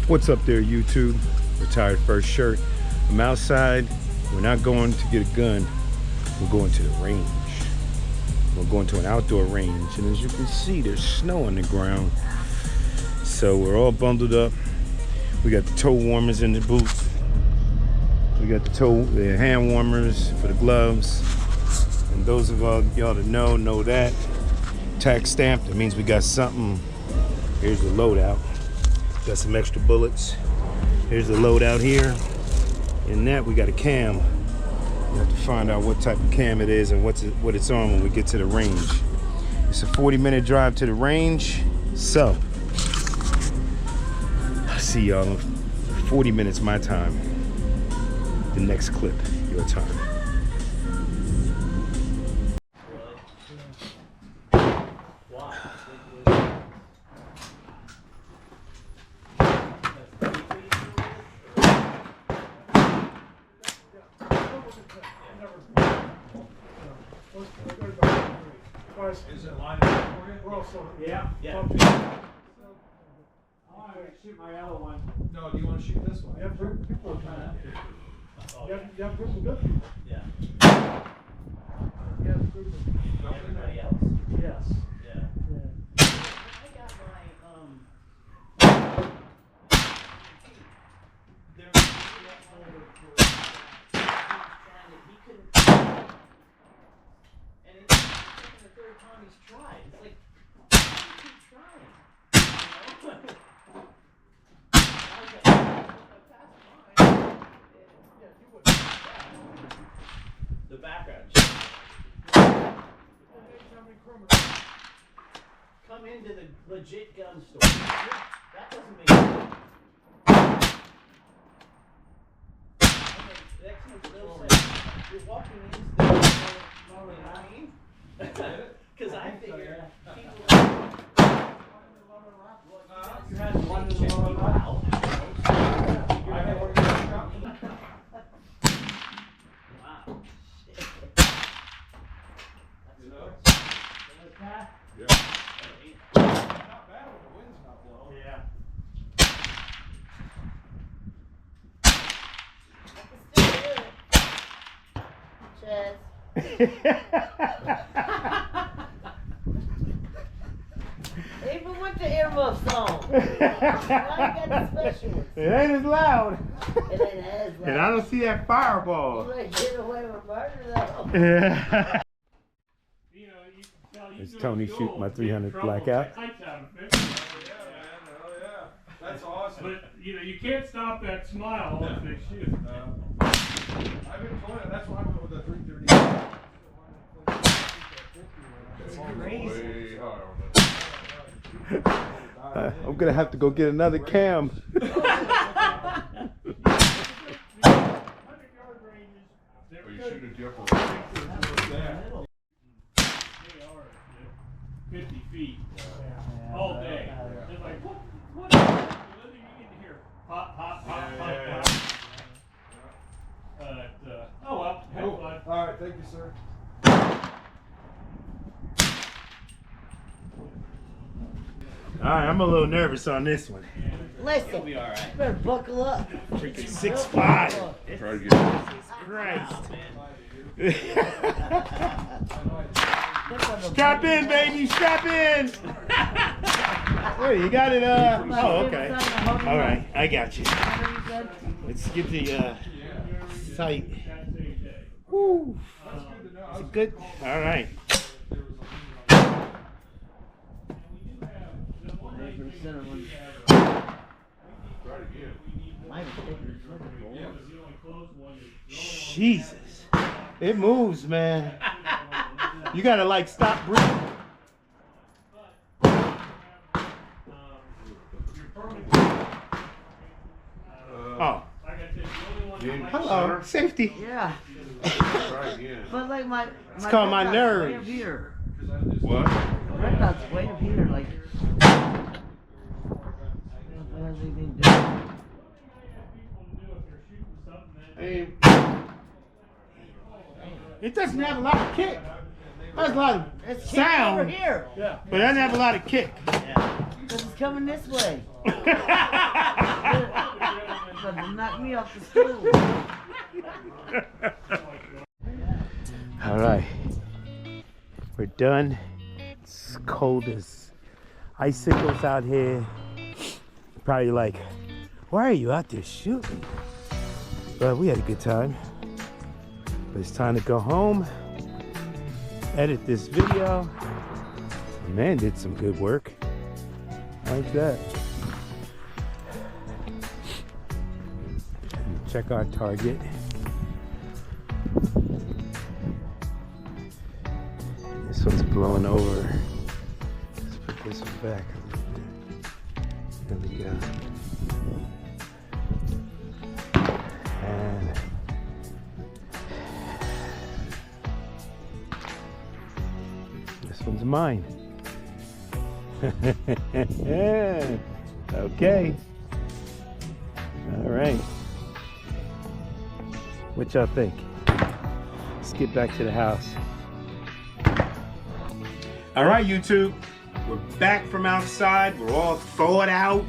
What's up there, YouTube? Retired First Shirt. I'm outside. We're not going to get a gun. We're going to the range. We're going to an outdoor range, and as you can see, there's snow on the ground. So we're all bundled up. We got the toe warmers in the boots. We got the hand warmers for the gloves. And those of y'all that know that. Tax stamp, that means we got something. Here's the loadout. Got some extra bullets. Here's the loadout here. In that, we got a cam. We have to find out what type of cam it is and what it's on when we get to the range. It's a 40-minute drive to the range. So, I'll see y'all in 40 minutes my time. The next clip, your time. Is it lined up for you? Yeah. I want to shoot my other one. No, do you want to shoot this one? Yeah, people are trying to. You have group of good people. Yeah. You have a group of everybody else? Yes. Yeah. I got my, there was he couldn't, and it's the third time he's tried. It's like, keep trying. The background check. Come into the legit gun store. That doesn't make sense. Okay, the next one's Bill said, you're walking into the line. Because I figured people you had one check you out. Even with the earmuffs on. Why you got the special ones? It ain't as loud. It ain't as loud. And I don't see that fireball. You ain't get away with murder though. Yeah. You know, you can tell It's Tony shooting my 300 Blackout. Oh yeah, that's awesome. But you know, you can't stop that smile if they shoot. I've been told that's why I went with the 330. It's crazy. I'm gonna have to go get another cam. Are you shooting the upper range? They are 50 feet all day. They're like, what are you in here? Pop. Oh well, have fun. All right, thank you, sir. Alright, I'm a little nervous on this one. Listen, You'll be all right. you better buckle up. Freaking 6'5". Try to get Christ. Strap in, baby, strap in. Wait, you got it, oh, okay. Alright, I got you. Let's get the, sight. Woo. Is it good? Alright. Jesus. It moves, man. You gotta like stop breathing. Oh. Hello. Safety. Yeah. But like It's called my nerves. Way up here. what? Red dot's way up here, like. What has he been doing? It doesn't have a lot of kick. It has a lot of It's sound, over here. Yeah. but it doesn't have a lot of kick. Yeah. 'Cause it's coming this way. But to knock me off the stool. All right, we're done. It's cold as icicles out here. Probably like, why are you out there shooting? But we had a good time. But it's time to go home, edit this video. The man did some good work. Like that. And check our target. This one's blowing over. Let's put this one back a little bit. There we go. And this one's mine. Okay. All right. What y'all think? Let's get back to the house. All right, YouTube. We're back from outside. We're all thawed out.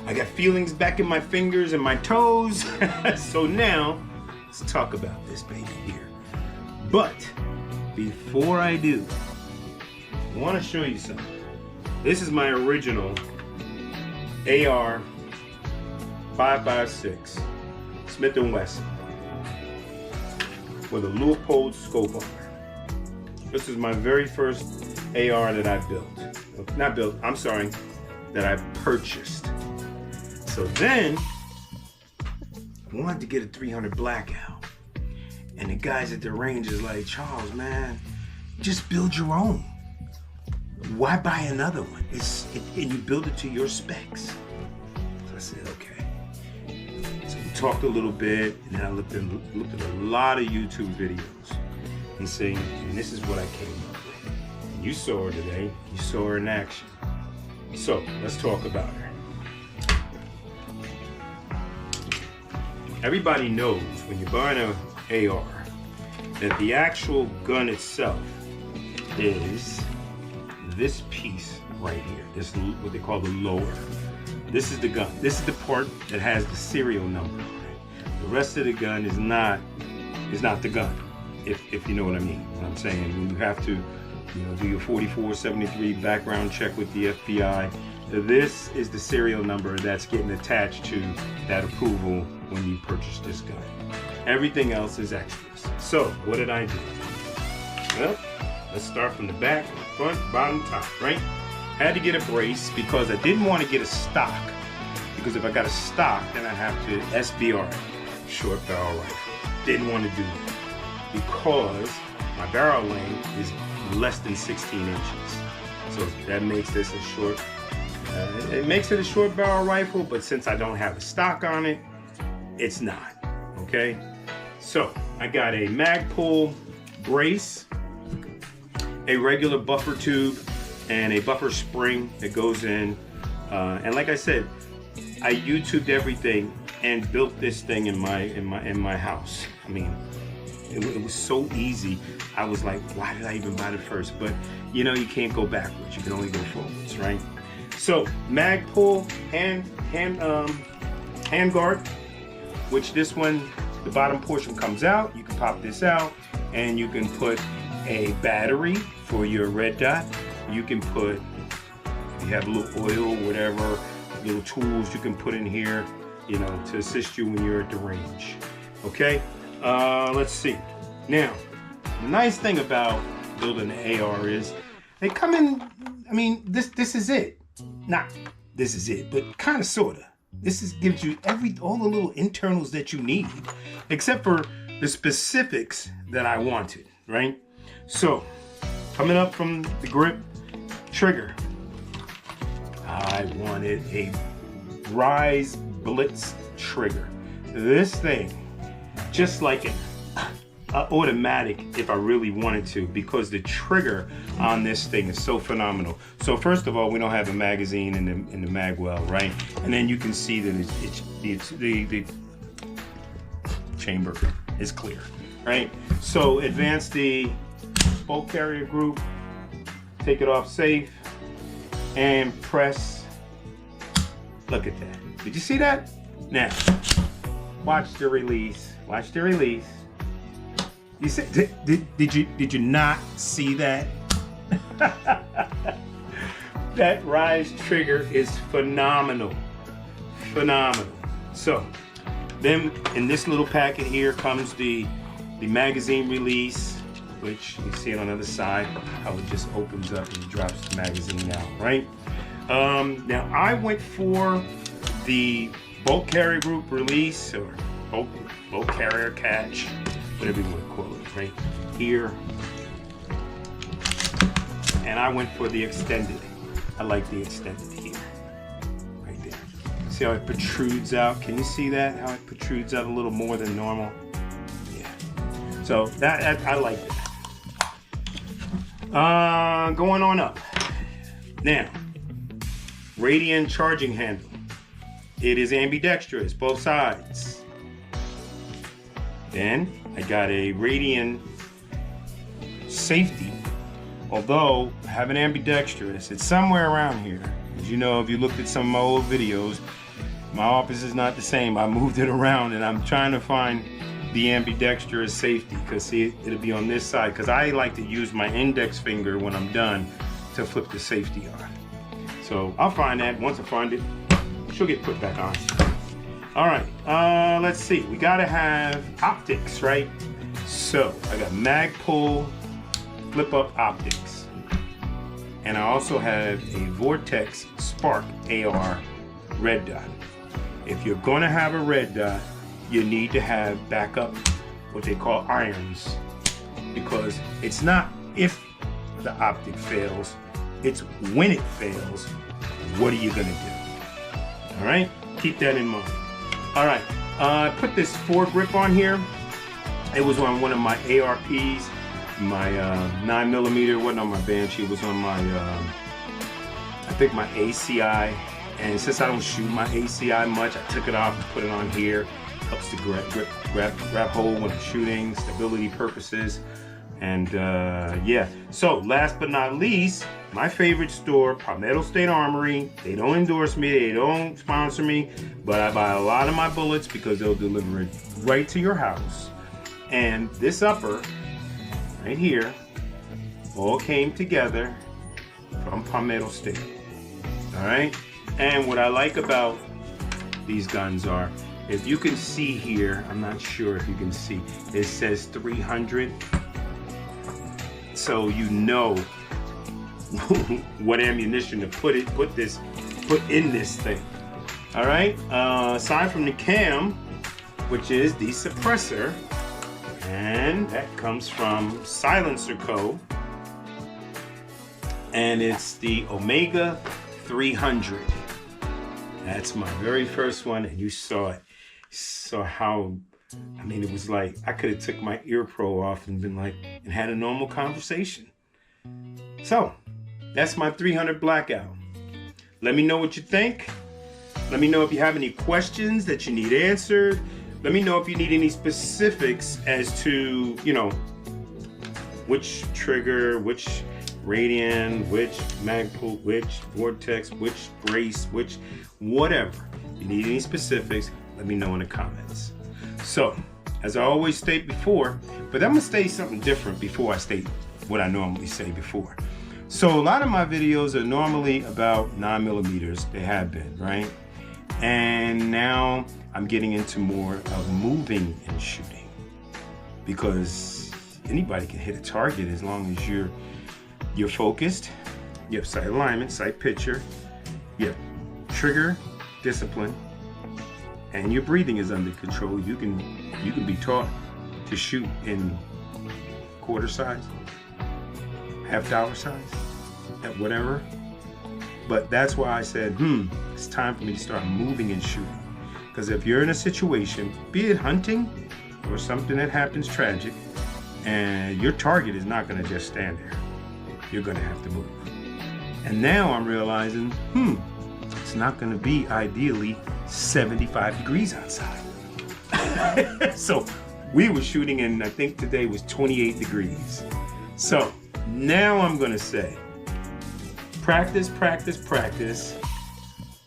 I got feelings back in my fingers and my toes. So now, let's talk about this baby here. But before I do, I want to show you something. This is my original AR 5.56 Smith & Wesson with a Leupold scope on it. This is my very first AR that I built. Not built, I'm sorry, that I purchased. So then, I wanted to get a 300 Blackout. And the guys at the range is like, Charles, man, just build your own. Why buy another one? And you build it to your specs. So I said, okay. So we talked a little bit, and then I looked at a lot of YouTube videos and saying, and this is what I came up with. And you saw her today. You saw her in action. So let's talk about her. Everybody knows when you're buying an AR that the actual gun itself is this piece right here. This is what they call the lower. This is the gun. This is the part that has the serial number on it. The rest of the gun is not the gun, if you know what I mean. What I'm saying, when you have to, do your 4473 background check with the FBI, this is the serial number that's getting attached to that approval when you purchase this gun. Everything else is extras. So what did I do? Well, let's start from the back, front, bottom, top, right? Had to get a brace because I didn't want to get a stock. Because if I got a stock, then I have to SBR, short barrel rifle. Didn't want to do that because my barrel length is less than 16 inches. So that makes this a short, it makes it a short barrel rifle, but since I don't have a stock on it, it's not, okay? So I got a Magpul brace, a regular buffer tube, and a buffer spring that goes in. And like I said, I YouTubed everything and built this thing in my house. I mean, it was so easy. I was like, why did I even buy it first? But you can't go backwards. You can only go forwards, right? So Magpul hand guard, which this one, the bottom portion comes out. You can pop this out, and you can put a battery for your red dot. You can put, you have a little oil, whatever, little tools you can put in here, to assist you when you're at the range. Okay, let's see. Now, the nice thing about building an AR is they come in, I mean, this is it. Not this is it, but kind of, sort of. This gives you all the little internals that you need, except for the specifics that I wanted, right? So, coming up from the grip, trigger. I wanted a Rise Blitz trigger. This thing, just like an automatic if I really wanted to, because the trigger on this thing is so phenomenal. So first of all, we don't have a magazine in the mag well, right? And then you can see that the chamber is clear, right? So advance the bolt carrier group, take it off safe, and press. Look at that. Did you see that? Now, watch the release. Watch the release. You see, did you not see that? That rise trigger is phenomenal. Phenomenal. So then in this little packet here comes the magazine release, which you see it on the other side, how it just opens up and drops the magazine out, right? Now I went for the bolt carrier group release, or bolt carrier catch, whatever you want to call it, right here. And I went for the extended. I like the extended here, right there. See how it protrudes out? Can you see that? How it protrudes out a little more than normal? Yeah. So that I like that. Going on up. Now, Radian charging handle. It is ambidextrous, both sides. Then I got a Radian safety. Although I have an ambidextrous, it's somewhere around here. As you know, if you looked at some of my old videos, my office is not the same. I moved it around and I'm trying to find the ambidextrous safety, because see, it'll be on this side, because I like to use my index finger when I'm done to flip the safety on. So I'll find that. Once I find it, she'll get put back on. All right, let's see. We gotta have optics, right? So I got Magpul flip up optics, and I also have a Vortex Spark AR red dot. If you're going to have a red dot, you need to have backup, what they call irons, because it's not if the optic fails, it's when it fails, what are you going to do? All right, keep that in mind. All right, I put this foregrip on here. It was on one of my ARPs. My 9mm wasn't on my Banshee, it was on my, I think my ACI. And since I don't shoot my ACI much, I took it off and put it on here. Helps to grab hold when I'm shooting, stability purposes. And yeah, so last but not least, my favorite store, Palmetto State Armory. They don't endorse me, they don't sponsor me, but I buy a lot of my bullets because they'll deliver it right to your house. And this upper, right here, all came together from Palmetto State. All right, and what I like about these guns are, if you can see here, I'm not sure if you can see, it says 300, so you know what ammunition to put in this thing. All right, aside from the cam, which is the suppressor, and that comes from Silencer Co. And it's the Omega 300. That's my very first one, and you saw it. Saw how, I mean, it was like I could have took my ear pro off and been like, and had a normal conversation. So that's my 300 Blackout. Let me know what you think. Let me know if you have any questions that you need answered. Let me know if you need any specifics as to, you know, which trigger, which Radian, which Magpul, which Vortex, which brace, which whatever. If you need any specifics, let me know in the comments. So, as I always state before, but I'm gonna state something different before I state what I normally say before. So a lot of my videos are normally about 9mm. They have been, right? And now I'm getting into more of moving and shooting, because anybody can hit a target as long as you're focused, you have sight alignment, sight picture, you have trigger discipline, and your breathing is under control. You can be taught to shoot in quarter size, $half size, at whatever. But that's why I said, it's time for me to start moving and shooting. Because if you're in a situation, be it hunting or something that happens tragic, and your target is not going to just stand there, you're going to have to move. And now I'm realizing, it's not going to be ideally 75 degrees outside. So we were shooting, and I think today was 28 degrees. So now I'm going to say, practice, practice, practice.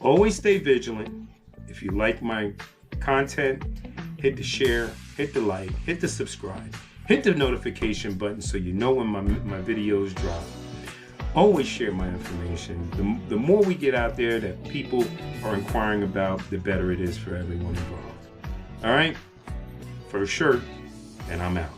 Always stay vigilant. If you like my content, hit the share, hit the like, hit the subscribe, hit the notification button so you know when my videos drop. Always share my information. The more we get out there that people are inquiring about, the better it is for everyone involved. All right? First shirt, and I'm out.